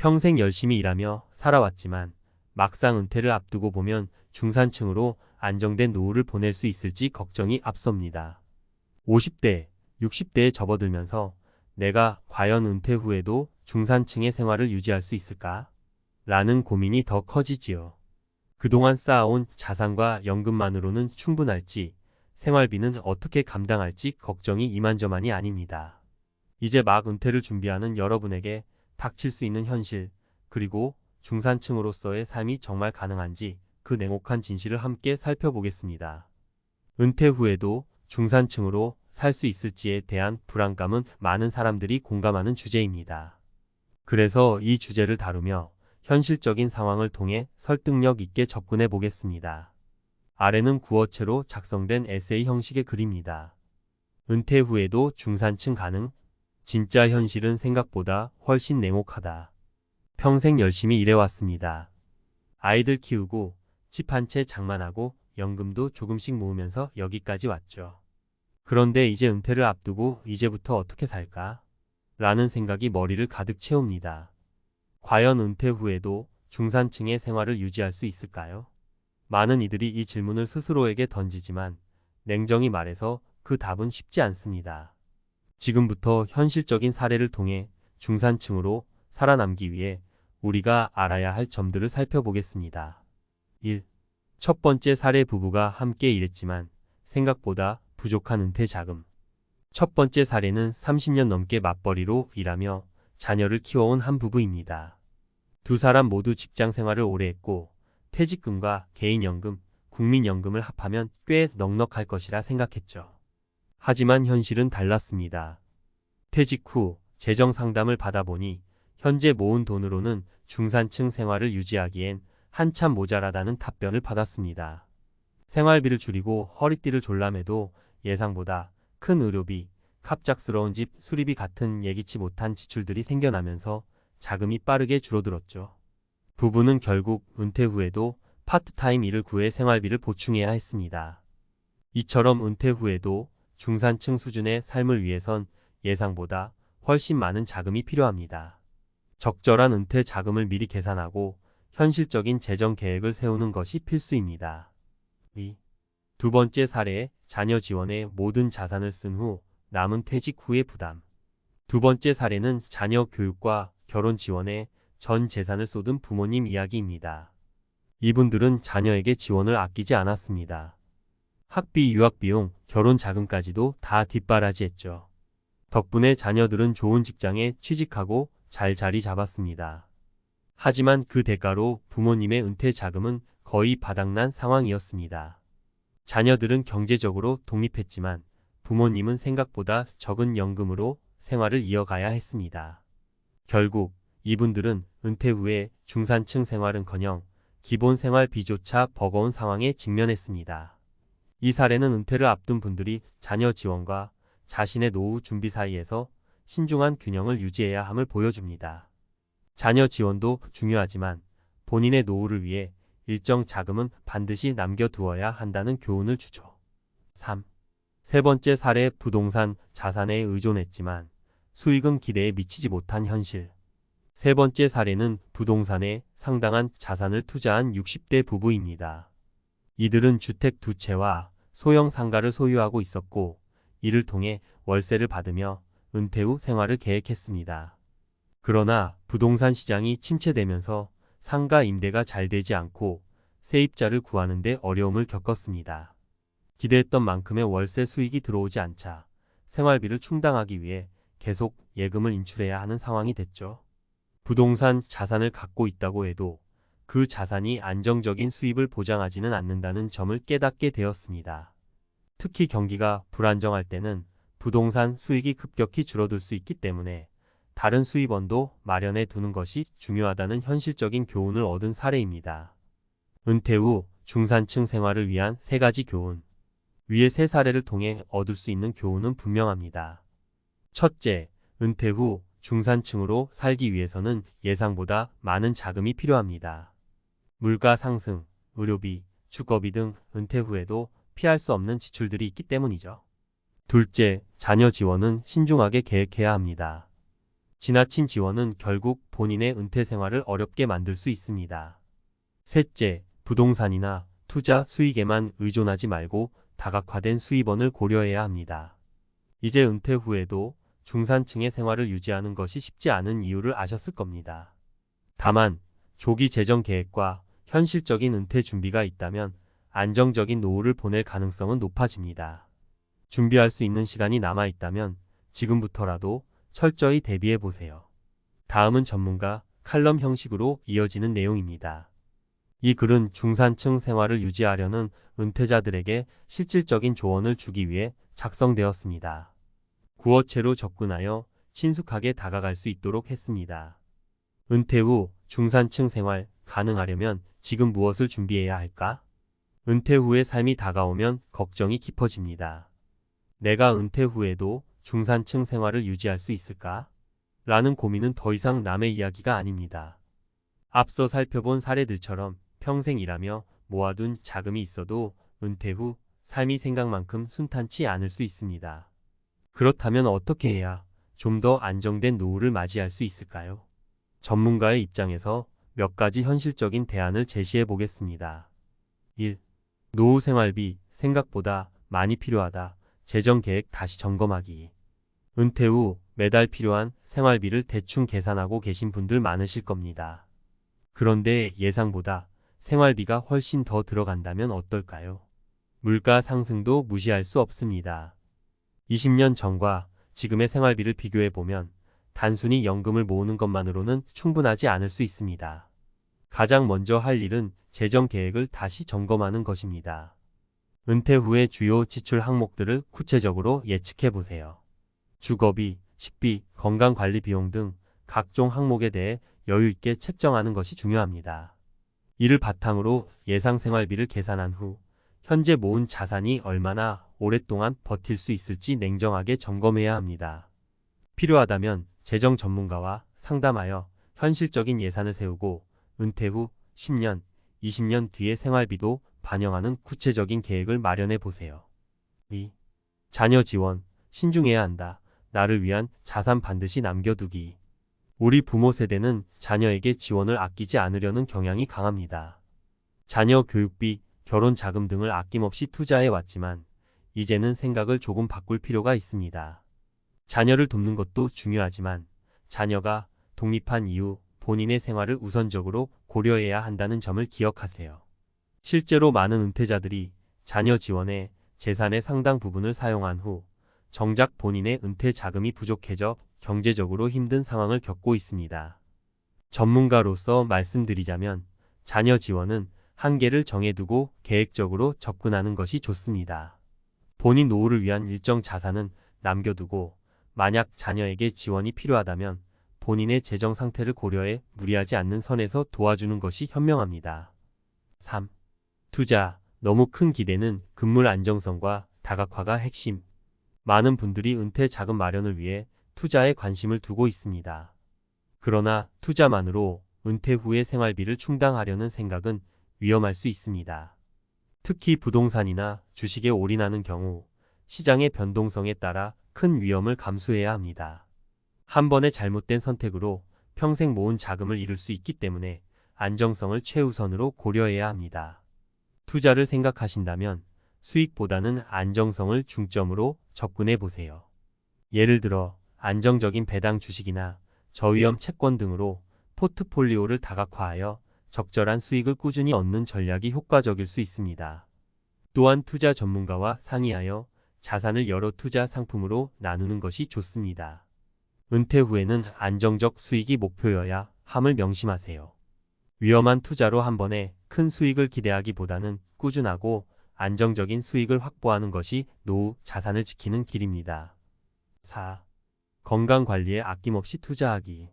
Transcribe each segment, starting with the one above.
평생 열심히 일하며 살아왔지만 막상 은퇴를 앞두고 보면 중산층으로 안정된 노후를 보낼 수 있을지 걱정이 앞섭니다. 50대, 60대에 접어들면서 내가 과연 은퇴 후에도 중산층의 생활을 유지할 수 있을까? 라는 고민이 더 커지지요. 그동안 쌓아온 자산과 연금만으로는 충분할지, 생활비는 어떻게 감당할지 걱정이 이만저만이 아닙니다. 이제 막 은퇴를 준비하는 여러분에게 닥칠 수 있는 현실, 그리고 중산층으로서의 삶이 정말 가능한지 그 냉혹한 진실을 함께 살펴보겠습니다. 은퇴 후에도 중산층으로 살 수 있을지에 대한 불안감은 많은 사람들이 공감하는 주제입니다. 그래서 이 주제를 다루며 현실적인 상황을 통해 설득력 있게 접근해 보겠습니다. 아래는 구어체로 작성된 에세이 형식의 글입니다. 은퇴 후에도 중산층 가능? 진짜 현실은 생각보다 훨씬 냉혹하다. 평생 열심히 일해왔습니다. 아이들 키우고 집 한 채 장만하고 연금도 조금씩 모으면서 여기까지 왔죠. 그런데 이제 은퇴를 앞두고 이제부터 어떻게 살까? 라는 생각이 머리를 가득 채웁니다. 과연 은퇴 후에도 중산층의 생활을 유지할 수 있을까요? 많은 이들이 이 질문을 스스로에게 던지지만 냉정히 말해서 그 답은 쉽지 않습니다. 지금부터 현실적인 사례를 통해 중산층으로 살아남기 위해 우리가 알아야 할 점들을 살펴보겠습니다. 1. 첫 번째 사례 부부가 함께 일했지만 생각보다 부족한 은퇴 자금. 첫 번째 사례는 30년 넘게 맞벌이로 일하며 자녀를 키워온 한 부부입니다. 두 사람 모두 직장 생활을 오래 했고 퇴직금과 개인연금, 국민연금을 합하면 꽤 넉넉할 것이라 생각했죠. 하지만 현실은 달랐습니다. 퇴직 후 재정 상담을 받아보니 현재 모은 돈으로는 중산층 생활을 유지하기엔 한참 모자라다는 답변을 받았습니다. 생활비를 줄이고 허리띠를 졸라매도 예상보다 큰 의료비, 갑작스러운 집 수리비 같은 예기치 못한 지출들이 생겨나면서 자금이 빠르게 줄어들었죠. 부부는 결국 은퇴 후에도 파트타임 일을 구해 생활비를 보충해야 했습니다. 이처럼 은퇴 후에도 중산층 수준의 삶을 위해선 예상보다 훨씬 많은 자금이 필요합니다. 적절한 은퇴 자금을 미리 계산하고 현실적인 재정 계획을 세우는 것이 필수입니다. 2. 두 번째 사례, 자녀 지원에 모든 자산을 쓴 후 남은 퇴직 후의 부담. 두 번째 사례는 자녀 교육과 결혼 지원에 전 재산을 쏟은 부모님 이야기입니다. 이분들은 자녀에게 지원을 아끼지 않았습니다. 학비, 유학비용, 결혼 자금까지도 다 뒷바라지했죠. 덕분에 자녀들은 좋은 직장에 취직하고 잘 자리 잡았습니다. 하지만 그 대가로 부모님의 은퇴 자금은 거의 바닥난 상황이었습니다. 자녀들은 경제적으로 독립했지만 부모님은 생각보다 적은 연금으로 생활을 이어가야 했습니다. 결국 이분들은 은퇴 후에 중산층 생활은커녕 기본 생활비조차 버거운 상황에 직면했습니다. 이 사례는 은퇴를 앞둔 분들이 자녀 지원과 자신의 노후 준비 사이에서 신중한 균형을 유지해야 함을 보여줍니다. 자녀 지원도 중요하지만 본인의 노후를 위해 일정 자금은 반드시 남겨두어야 한다는 교훈을 주죠. 3. 세 번째 사례, 부동산 자산에 의존했지만 수익은 기대에 미치지 못한 현실. 세 번째 사례는 부동산에 상당한 자산을 투자한 60대 부부입니다. 이들은 주택 두 채와 소형 상가를 소유하고 있었고 이를 통해 월세를 받으며 은퇴 후 생활을 계획했습니다. 그러나 부동산 시장이 침체되면서 상가 임대가 잘 되지 않고 세입자를 구하는 데 어려움을 겪었습니다. 기대했던 만큼의 월세 수익이 들어오지 않자 생활비를 충당하기 위해 계속 예금을 인출해야 하는 상황이 됐죠. 부동산 자산을 갖고 있다고 해도 그 자산이 안정적인 수입을 보장하지는 않는다는 점을 깨닫게 되었습니다. 특히 경기가 불안정할 때는 부동산 수익이 급격히 줄어들 수 있기 때문에 다른 수입원도 마련해 두는 것이 중요하다는 현실적인 교훈을 얻은 사례입니다. 은퇴 후 중산층 생활을 위한 세 가지 교훈. 위의 세 사례를 통해 얻을 수 있는 교훈은 분명합니다. 첫째, 은퇴 후 중산층으로 살기 위해서는 예상보다 많은 자금이 필요합니다. 물가 상승, 의료비, 주거비 등 은퇴 후에도 피할 수 없는 지출들이 있기 때문이죠. 둘째, 자녀 지원은 신중하게 계획해야 합니다. 지나친 지원은 결국 본인의 은퇴 생활을 어렵게 만들 수 있습니다. 셋째, 부동산이나 투자 수익에만 의존하지 말고 다각화된 수입원을 고려해야 합니다. 이제 은퇴 후에도 중산층의 생활을 유지하는 것이 쉽지 않은 이유를 아셨을 겁니다. 다만 조기 재정 계획과 현실적인 은퇴 준비가 있다면 안정적인 노후를 보낼 가능성은 높아집니다. 준비할 수 있는 시간이 남아 있다면 지금부터라도 철저히 대비해 보세요. 다음은 전문가 칼럼 형식으로 이어지는 내용입니다. 이 글은 중산층 생활을 유지하려는 은퇴자들에게 실질적인 조언을 주기 위해 작성되었습니다. 구어체로 접근하여 친숙하게 다가갈 수 있도록 했습니다. 은퇴 후 중산층 생활 가능하려면 지금 무엇을 준비해야 할까? 은퇴 후의 삶이 다가오면 걱정이 깊어집니다. 내가 은퇴 후에도 중산층 생활을 유지할 수 있을까? 라는 고민은 더 이상 남의 이야기가 아닙니다. 앞서 살펴본 사례들처럼 평생 일하며 모아둔 자금이 있어도 은퇴 후 삶이 생각만큼 순탄치 않을 수 있습니다. 그렇다면 어떻게 해야 좀 더 안정된 노후를 맞이할 수 있을까요? 전문가의 입장에서 몇 가지 현실적인 대안을 제시해 보겠습니다. 1. 노후 생활비 생각보다 많이 필요하다. 재정 계획 다시 점검하기. 은퇴 후 매달 필요한 생활비를 대충 계산하고 계신 분들 많으실 겁니다. 그런데 예상보다 생활비가 훨씬 더 들어간다면 어떨까요? 물가 상승도 무시할 수 없습니다. 20년 전과 지금의 생활비를 비교해 보면 단순히 연금을 모으는 것만으로는 충분하지 않을 수 있습니다. 가장 먼저 할 일은 재정 계획을 다시 점검하는 것입니다. 은퇴 후의 주요 지출 항목들을 구체적으로 예측해 보세요. 주거비, 식비, 건강관리 비용 등 각종 항목에 대해 여유 있게 책정하는 것이 중요합니다. 이를 바탕으로 예상 생활비를 계산한 후 현재 모은 자산이 얼마나 오랫동안 버틸 수 있을지 냉정하게 점검해야 합니다. 필요하다면 재정 전문가와 상담하여 현실적인 예산을 세우고 은퇴 후 10년, 20년 뒤의 생활비도 반영하는 구체적인 계획을 마련해 보세요. 2. 자녀 지원, 신중해야 한다. 나를 위한 자산 반드시 남겨두기. 우리 부모 세대는 자녀에게 지원을 아끼지 않으려는 경향이 강합니다. 자녀 교육비, 결혼 자금 등을 아낌없이 투자해 왔지만 이제는 생각을 조금 바꿀 필요가 있습니다. 자녀를 돕는 것도 중요하지만 자녀가 독립한 이후 본인의 생활을 우선적으로 고려해야 한다는 점을 기억하세요. 실제로 많은 은퇴자들이 자녀 지원에 재산의 상당 부분을 사용한 후 정작 본인의 은퇴 자금이 부족해져 경제적으로 힘든 상황을 겪고 있습니다. 전문가로서 말씀드리자면 자녀 지원은 한계를 정해두고 계획적으로 접근하는 것이 좋습니다. 본인 노후를 위한 일정 자산은 남겨두고 만약 자녀에게 지원이 필요하다면 본인의 재정 상태를 고려해 무리하지 않는 선에서 도와주는 것이 현명합니다. 3. 투자. 너무 큰 기대는 금물 안정성과 다각화가 핵심. 많은 분들이 은퇴 자금 마련을 위해 투자에 관심을 두고 있습니다. 그러나 투자만으로 은퇴 후의 생활비를 충당하려는 생각은 위험할 수 있습니다. 특히 부동산이나 주식에 올인하는 경우 시장의 변동성에 따라 큰 위험을 감수해야 합니다. 한 번의 잘못된 선택으로 평생 모은 자금을 잃을 수 있기 때문에 안정성을 최우선으로 고려해야 합니다. 투자를 생각하신다면 수익보다는 안정성을 중점으로 접근해 보세요. 예를 들어 안정적인 배당 주식이나 저위험 채권 등으로 포트폴리오를 다각화하여 적절한 수익을 꾸준히 얻는 전략이 효과적일 수 있습니다. 또한 투자 전문가와 상의하여 자산을 여러 투자 상품으로 나누는 것이 좋습니다. 은퇴 후에는 안정적 수익이 목표여야 함을 명심하세요. 위험한 투자로 한 번에 큰 수익을 기대하기보다는 꾸준하고 안정적인 수익을 확보하는 것이 노후 자산을 지키는 길입니다. 4. 건강관리에 아낌없이 투자하기.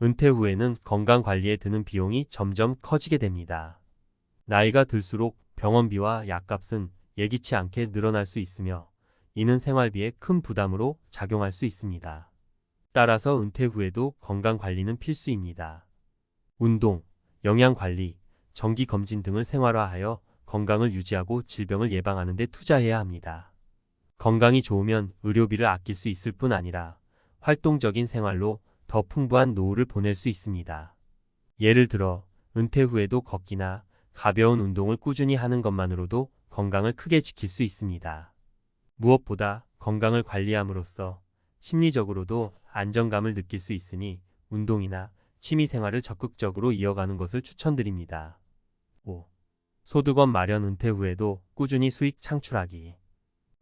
은퇴 후에는 건강관리에 드는 비용이 점점 커지게 됩니다. 나이가 들수록 병원비와 약값은 예기치 않게 늘어날 수 있으며 이는 생활비에 큰 부담으로 작용할 수 있습니다. 따라서 은퇴 후에도 건강관리는 필수입니다. 운동, 영양관리, 정기검진 등을 생활화하여 건강을 유지하고 질병을 예방하는 데 투자해야 합니다. 건강이 좋으면 의료비를 아낄 수 있을 뿐 아니라 활동적인 생활로 더 풍부한 노후를 보낼 수 있습니다. 예를 들어 은퇴 후에도 걷기나 가벼운 운동을 꾸준히 하는 것만으로도 건강을 크게 지킬 수 있습니다. 무엇보다 건강을 관리함으로써 심리적으로도 안정감을 느낄 수 있으니 운동이나 취미 생활을 적극적으로 이어가는 것을 추천드립니다. 5. 소득원 마련. 은퇴 후에도 꾸준히 수익 창출하기.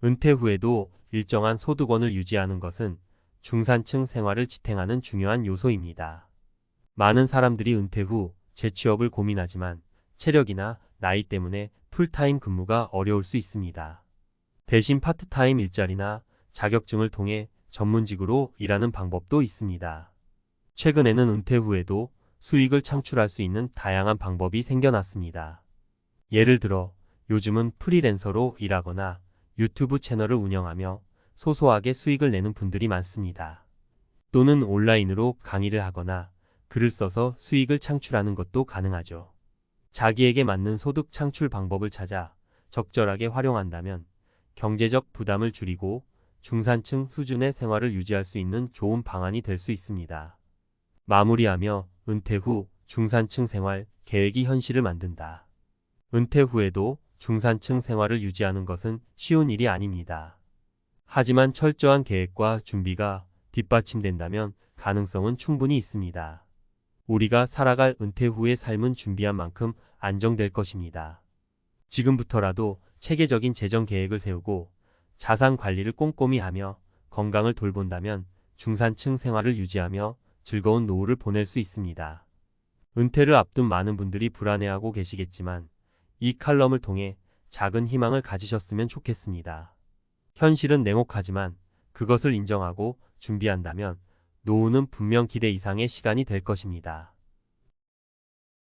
은퇴 후에도 일정한 소득원을 유지하는 것은 중산층 생활을 지탱하는 중요한 요소입니다. 많은 사람들이 은퇴 후 재취업을 고민하지만 체력이나 나이 때문에 풀타임 근무가 어려울 수 있습니다. 대신 파트타임 일자리나 자격증을 통해 전문직으로 일하는 방법도 있습니다. 최근에는 은퇴 후에도 수익을 창출할 수 있는 다양한 방법이 생겨났습니다. 예를 들어 요즘은 프리랜서로 일하거나 유튜브 채널을 운영하며 소소하게 수익을 내는 분들이 많습니다. 또는 온라인으로 강의를 하거나 글을 써서 수익을 창출하는 것도 가능하죠. 자기에게 맞는 소득 창출 방법을 찾아 적절하게 활용한다면 경제적 부담을 줄이고 중산층 수준의 생활을 유지할 수 있는 좋은 방안이 될 수 있습니다. 마무리하며 은퇴 후 중산층 생활 계획이 현실을 만든다. 은퇴 후에도 중산층 생활을 유지하는 것은 쉬운 일이 아닙니다. 하지만 철저한 계획과 준비가 뒷받침된다면 가능성은 충분히 있습니다. 우리가 살아갈 은퇴 후의 삶은 준비한 만큼 안정될 것입니다. 지금부터라도 체계적인 재정 계획을 세우고 자산 관리를 꼼꼼히 하며 건강을 돌본다면 중산층 생활을 유지하며 즐거운 노후를 보낼 수 있습니다. 은퇴를 앞둔 많은 분들이 불안해하고 계시겠지만 이 칼럼을 통해 작은 희망을 가지셨으면 좋겠습니다. 현실은 냉혹하지만 그것을 인정하고 준비한다면 노후는 분명 기대 이상의 시간이 될 것입니다.